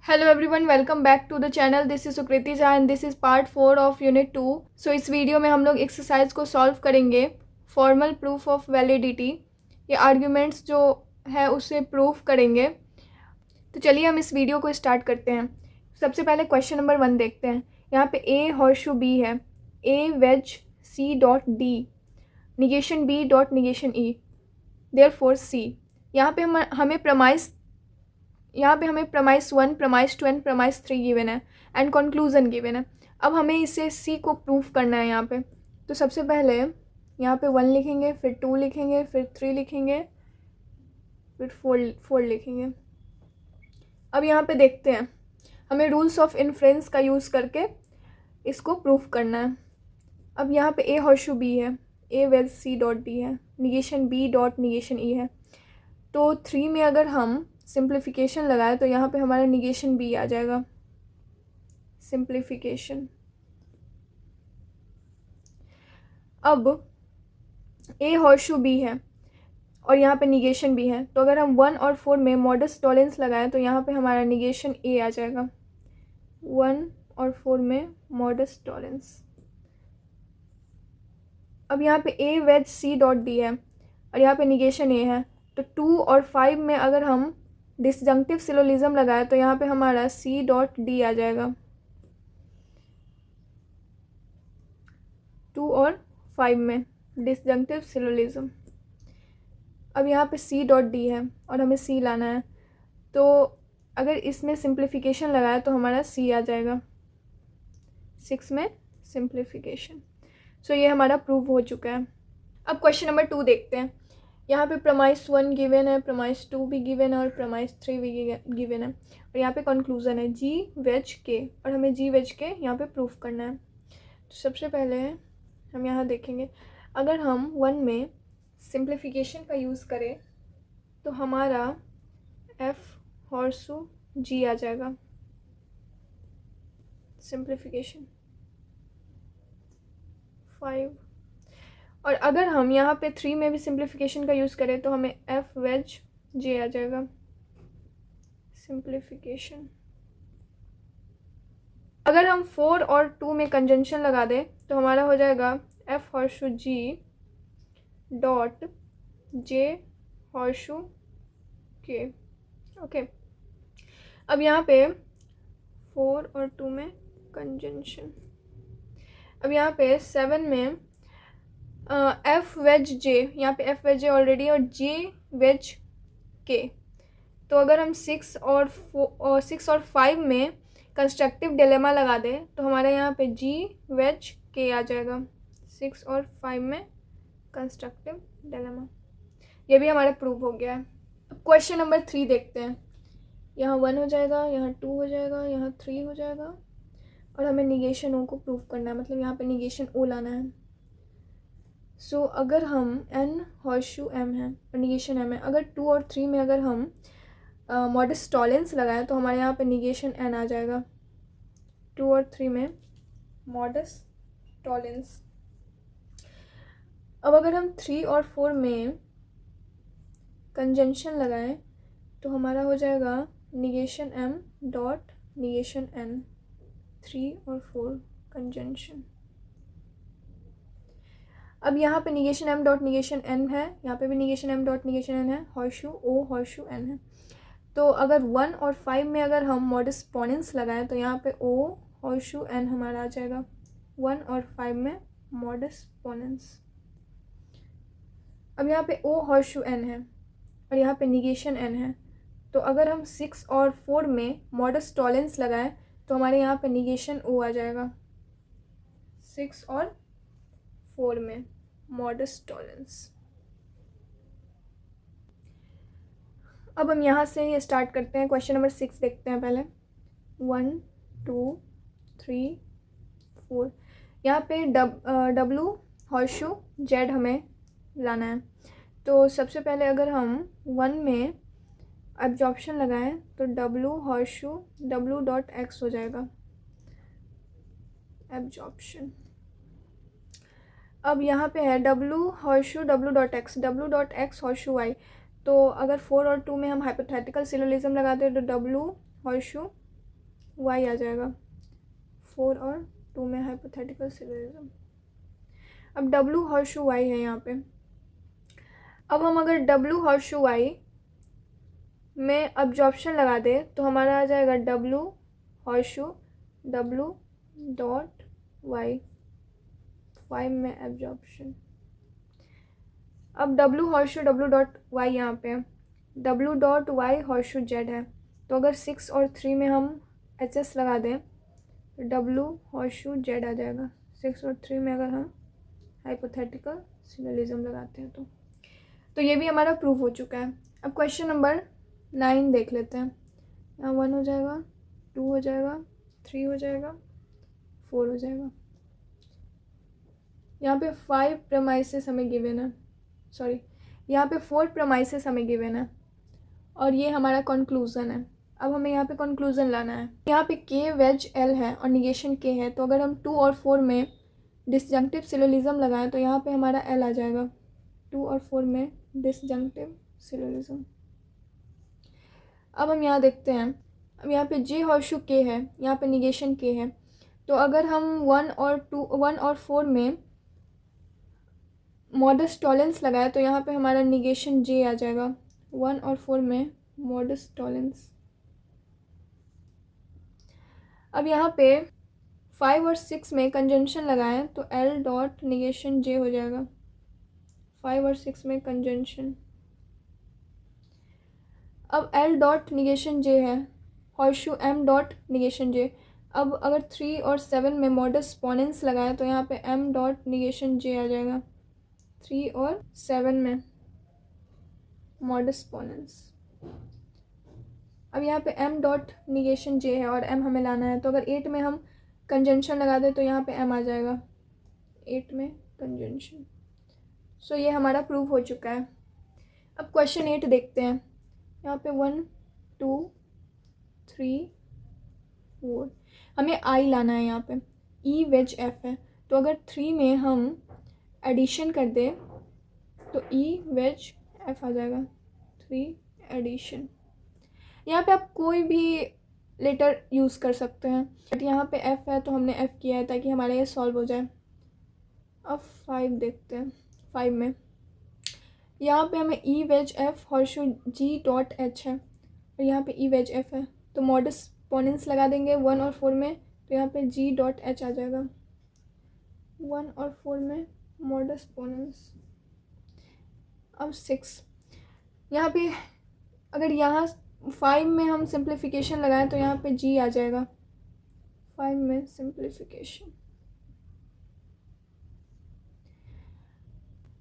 Hello everyone, welcome back to the channel. This is Sukriti Jha and this is part 4 of unit 2। So इस video में हम लोग exercise को solve करेंगे। Formal proof of validity, ये arguments जो है उसे प्रूफ करेंगे। तो चलिए हम इस वीडियो को स्टार्ट करते हैं। सबसे पहले क्वेश्चन नंबर 1 देखते हैं। यहाँ पे ए हॉर्सशू बी है, A wedge C dot D, negation B dot negation E, therefore C. यहाँ पे हमें premise 1, premise 2 and premise 3 given है एंड कंक्लूजन गिवन है। अब हमें इसे सी को प्रूफ करना है यहाँ पे। तो सबसे पहले यहाँ पे 1 लिखेंगे, फिर 2 लिखेंगे, फिर 3 लिखेंगे, फिर 4 लिखेंगे। अब यहाँ पे देखते हैं, हमें रूल्स ऑफ इन्फ्रेंस का यूज़ करके इसको प्रूफ करना है। अब यहाँ पे ए हॉर्सशू बी है, A wedge C dot D है, निगेशन बी डॉट निगेशन ई है। तो 3 में अगर हम सिंप्लीफिकेशन लगाए तो यहाँ पे हमारा निगेशन बी आ जाएगा, सिंप्लीफिकेशन। अब ए हॉर्सशू बी है और यहाँ पे निगेशन बी है, तो अगर हम 1 और 4 में मॉडस टॉलेंस लगाएं तो यहाँ पे हमारा निगेशन ए आ जाएगा। 1 और 4 में मॉडस टॉलेंस। अब यहाँ पे ए वेज सी डॉट डी है और यहाँ पे निगेशन ए है, तो 2 और 5 में अगर हम डिसजंक्टिव सिलोजिज्म लगाए तो यहाँ पे हमारा सी डॉट डी आ जाएगा। 2 और 5 में डिसजंक्टिव सिलोजिज्म। अब यहाँ पे सी डॉट डी है और हमें सी लाना है, तो अगर इसमें सिंप्लीफिकेशन लगाए तो हमारा सी आ जाएगा 6 में सिंप्लीफिकेशन। सो ये हमारा प्रूव हो चुका है। अब क्वेश्चन नंबर 2 देखते हैं। यहाँ पे प्रमाइस 1 गिवन है, प्रमाइस 2 भी गिवन है और प्रमाइस 3 भी गिवन है और यहाँ पे कंक्लूजन है जी वेज के, और हमें जी वेज के यहाँ पे प्रूफ करना है। तो सबसे पहले हम यहाँ देखेंगे, अगर हम 1 में सिंप्लीफिकेशन का यूज़ करें तो हमारा एफ हॉर्सशू जी आ जाएगा, सिंप्लीफिकेशन 5। और अगर हम यहाँ पे 3 में भी सिंप्लीफिकेशन का यूज़ करें तो हमें एफ वेज जे आ जाएगा, सिंप्लीफिकेशन। अगर हम 4 और 2 में कंजंक्शन लगा दें तो हमारा हो जाएगा एफ हॉर्सशू जी डॉट जे हॉर्सशू के। ओके, अब यहाँ पे 4 और 2 में कंजंक्शन। अब यहाँ पे 7 में एफ वेज जे, यहाँ पे एफ वेज जे ऑलरेडी और जे वेज के, तो अगर हम 6 और 5 में कंस्ट्रक्टिव डिलेमा लगा दें तो हमारे यहाँ पे जी वेज के आ जाएगा, 6 और 5 में कंस्ट्रक्टिव डिलेमा। ये भी हमारा प्रूव हो गया है। अब क्वेश्चन नंबर 3 देखते हैं। यहाँ 1 हो जाएगा, यहाँ 2 हो जाएगा, यहाँ 3 हो जाएगा और हमें निगेशन ओ को प्रूव करना है, मतलब यहाँ पे निगेशन ओ लाना है। सो अगर हम एन हॉर्सशू एम है और निगेशन एम है, अगर 2 और 3 में अगर हम मॉडस टॉलेंस लगाए तो हमारे यहाँ पे निगेशन एन आ जाएगा, 2 और 3 में मॉडस टॉलेंस। अब अगर हम 3 और 4 में कंजंक्शन लगाएं तो हमारा हो जाएगा negation M dot negation N, 3 और 4 कंजंक्शन। अब यहाँ पे negation M dot negation N है, यहाँ पे भी negation M dot negation N है, हॉर्सशू ओ हॉर्सशू एन है। तो अगर 1 और 5 में अगर हम मॉडस पोनेंस लगाएं तो यहाँ पे ओ हॉर्सशू एन हमारा आ जाएगा, 1 और 5 में मॉडस पोनेंस। अब यहाँ पे ओ हॉर्सशू एन है और यहाँ पे निगेशन एन है, तो अगर हम 6 और 4 में मॉडस टॉलेंस लगाएं तो हमारे यहाँ पे निगेशन ओ आ जाएगा, 6 और 4 में मॉडस टॉलेंस। अब हम यहाँ से ये स्टार्ट करते हैं। क्वेश्चन नंबर 6 देखते हैं पहले। 1 2 3 4, यहाँ पे डब्लू हॉर्सशू जेड हमें लाना है। तो सबसे पहले अगर हम 1 में एब्जॉर्प्शन लगाएं तो W horseshoe W dot X हो जाएगा, एब्जॉर्प्शन। अब यहाँ पे है W horseshoe W dot X horseshoe Y, तो अगर 4 और 2 में हम हाइपोथेटिकल सिलोजिज्म लगाते हैं तो डब्लू हॉर्सशू वाई आ जाएगा 4 और 2 में हाइपोथेटिकल सिलोजिज्म। अब डब्लू हॉर्शू वाई है यहाँ पे। अब हम अगर डब्लू हॉर्शू वाई में अब्जॉर्प्शन लगा दे तो हमारा आ जाएगा W horseshoe W dot Y 5 में एब्जॉर्प्शन। अब W horseshoe W dot Y यहाँ पे W dot Y horseshoe Z है, तो अगर 6 और 3 में हम एच एस लगा दें तो डब्लू हॉर्शू जेड आ जाएगा 6 और 3 में अगर हम हाइपोथेटिकल सिलोजिज्म लगाते हैं तो ये भी हमारा प्रूव हो चुका है। अब क्वेश्चन नंबर 9 देख लेते हैं। यहाँ 1 हो जाएगा, 2 हो जाएगा, 3 हो जाएगा, 4 हो जाएगा। यहाँ पे 5 प्रेमाइसेस हमें गिवन है, सॉरी यहाँ पे 4 प्रेमाइसेस हमें गिवन है और ये हमारा कंक्लूज़न है। अब हमें यहाँ पे कंक्लूज़न लाना है। यहाँ पे के वेज एल है और निगेशन के है, तो अगर हम 2 और 4 में डिसजंक्टिव सिलोजिज्म लगाएं तो यहाँ पे हमारा एल आ जाएगा 2 और 4 में डिसजंक्टिव सिलोजिज्म। अब हम यहाँ देखते हैं, अब यहाँ पे जे हॉर्शू के है, यहाँ पे निगेशन के है, तो अगर हम 1 और 4 में मॉडस टॉलेंस लगाए तो यहाँ पे हमारा निगेशन जे आ जाएगा 1 और 4 में मॉडस टॉलेंस। अब यहाँ पे 5 और 6 में कंजंक्शन लगाएं तो एल डॉट निगेशन जे हो जाएगा 5 और 6 में कंजंक्शन। अब एल डॉट निगेशन जे है, हॉर्शू एम डॉट निगेशन जे। अब अगर 3 और 7 में मॉडस पोनेंस लगाए तो यहाँ पे एम डॉट निगेशन जे आ जाएगा 3 और 7 में मॉडस पोनेंस। अब यहाँ पे m डॉट निगेशन j है और m हमें लाना है, तो अगर 8 में हम कंजंक्शन लगा दें तो यहाँ पे m आ जाएगा 8 में कंजंक्शन। सो ये हमारा प्रूव हो चुका है। अब क्वेश्चन 8 देखते हैं। यहाँ पे 1 2 3 4 हमें i लाना है। यहाँ पे e वेज f है, तो अगर 3 में हम एडिशन कर दें तो e वेज f आ जाएगा 3 एडिशन। यहाँ पे आप कोई भी लेटर यूज़ कर सकते हैं, बट यहाँ पे f है तो हमने f किया है ताकि हमारा ये सॉल्व हो जाए। अब 5 देखते हैं। 5 में यहाँ पे हमें e wedge f horseshoe g dot h है और यहाँ पे e वेज f है, तो मॉडस पोनेंस लगा देंगे 1 और 4 में, तो यहाँ पे g डॉट h आ जाएगा 1 और 4 में मॉडस पोनेंस। अब 6 यहाँ पे अगर यहाँ 5 में हम सिंप्लीफिकेशन लगाएं तो यहाँ पे g आ जाएगा 5 में सिंप्लीफिकेशन।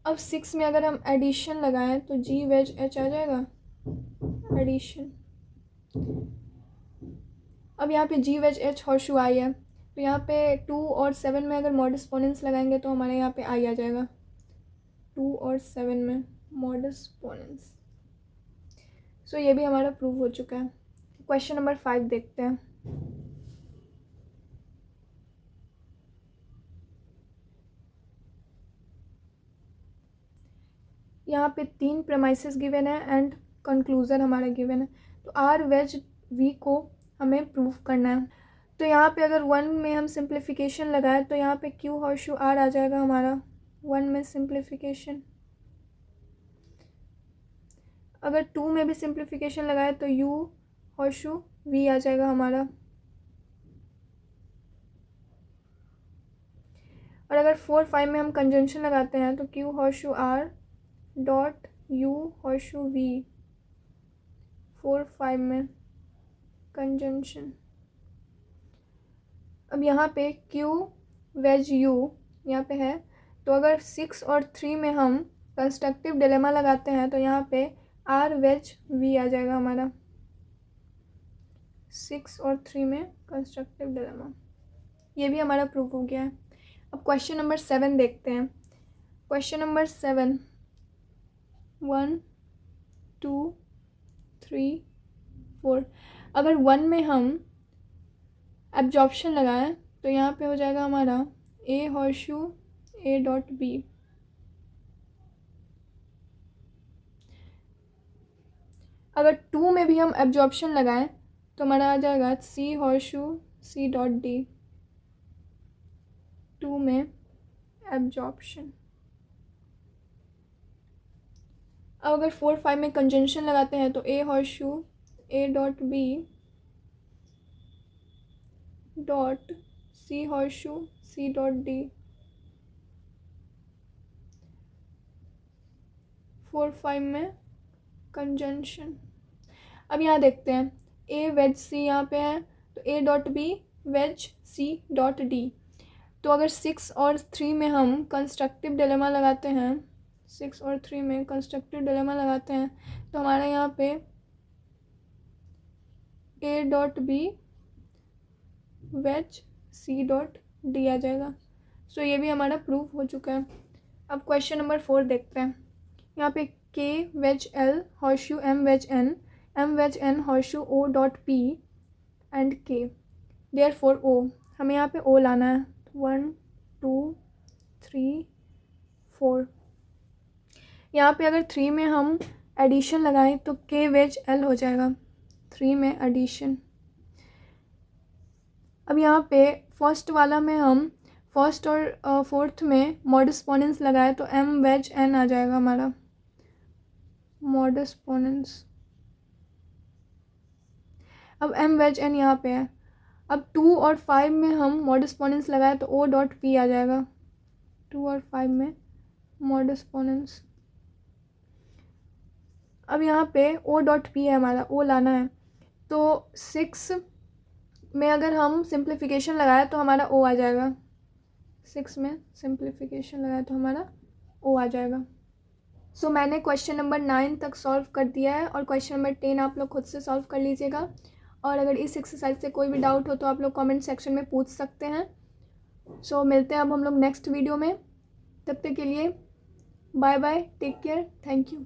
अब 6 में अगर हम एडिशन लगाएं तो g वेज h आ जाएगा एडिशन। अब यहाँ पे g wedge h horseshoe i है, तो यहाँ पे 2 और 7 में अगर मॉडस पोनेंस लगाएंगे तो हमारे यहाँ पे i आ जाएगा 2 और 7 में मॉडस पोनेंस। सो ये भी हमारा प्रूव हो चुका है। क्वेश्चन नंबर 5 देखते हैं। यहाँ पे 3 प्रेमाइसेस गिवन है एंड कंक्लूज़न हमारा गिवन है, तो आर वेज वी को हमें प्रूव करना है। तो यहाँ पे अगर 1 में हम सिंप्लीफिकेशन लगाए तो यहाँ पे क्यू हॉर्शू आर आ जाएगा हमारा 1 में सिंप्लीफिकेशन। अगर 2 में भी सिंप्लीफिकेशन लगाए तो u हॉर्शू v आ जाएगा हमारा। और अगर 4 5 में हम कंजंक्शन लगाते हैं तो q horseshoe r dot u horseshoe v 4 5 में कंजंक्शन। अब यहाँ पे q वेज u यहाँ पे है, तो अगर 6 और 3 में हम कंस्ट्रक्टिव डिलेमा लगाते हैं तो यहाँ पे आर वेज वी आ जाएगा हमारा 6 और 3 में कंस्ट्रक्टिव डिलेमा। ये भी हमारा प्रूव हो गया है। अब क्वेश्चन नंबर 7 देखते हैं। क्वेश्चन नंबर 7 1 2 3 4 अगर 1 में हम एब्जॉर्प्शन लगाएं तो यहाँ पे हो जाएगा हमारा ए हॉर्शू ए डॉट बी। अगर 2 में भी हम एब्जॉर्प्शन लगाएं तो हमारा आ जाएगा सी हॉर्शू सी डॉट डी, 2 में एब्जॉर्प्शन। अब अगर 4 5 में कंजंक्शन लगाते हैं तो A horseshoe A dot B dot C horseshoe C dot D, 4 5 में कंजंक्शन। अब यहाँ देखते हैं ए वेज सी यहाँ पे है, तो A dot B wedge C dot D. तो अगर 6 और 3 में हम कंस्ट्रक्टिव डिलेमा लगाते हैं, 6 और 3 में कंस्ट्रक्टिव डिलेमा लगाते हैं, तो हमारा यहाँ पे A dot B wedge C dot D आ जाएगा। सो ये भी हमारा प्रूफ हो चुका है। अब क्वेश्चन नंबर 4 देखते हैं। यहाँ पे K wedge L horseshoe M wedge N horseshoe O dot P and K, therefore O, हमें यहाँ पे ओ लाना है। 1 2 3 4। यहाँ पे अगर 3 में हम एडिशन लगाएं तो के वेज एल हो जाएगा, 3 में एडिशन। अब यहाँ पे फर्स्ट वाला में हम फर्स्ट और फोर्थ में मॉडस पोनेंस लगाए तो एम वेज एन आ जाएगा हमारा मॉडस पोनेंस। अब एम वेज एन यहाँ पे है। अब 2 और 5 में हम मॉडस पोनेंस लगाए तो ओ डॉट पी आ जाएगा, 2 और 5 में मॉडस पोनेंस। अब यहाँ पे ओ डॉट पी है हमारा, ओ लाना है। तो 6 में अगर हम सिंप्लीफिकेशन लगाए तो हमारा ओ आ जाएगा, 6 में सिंप्लीफिकेशन लगाए तो हमारा ओ आ जाएगा। सो मैंने क्वेश्चन नंबर 9 तक सॉल्व कर दिया है और क्वेश्चन नंबर 10 आप लोग खुद से सॉल्व कर लीजिएगा। और अगर इस एक्सरसाइज से कोई भी डाउट हो तो आप लोग कमेंट सेक्शन में पूछ सकते हैं। सो मिलते हैं अब हम लोग नेक्स्ट वीडियो में। तब तक के लिए bye bye, take care, thank you.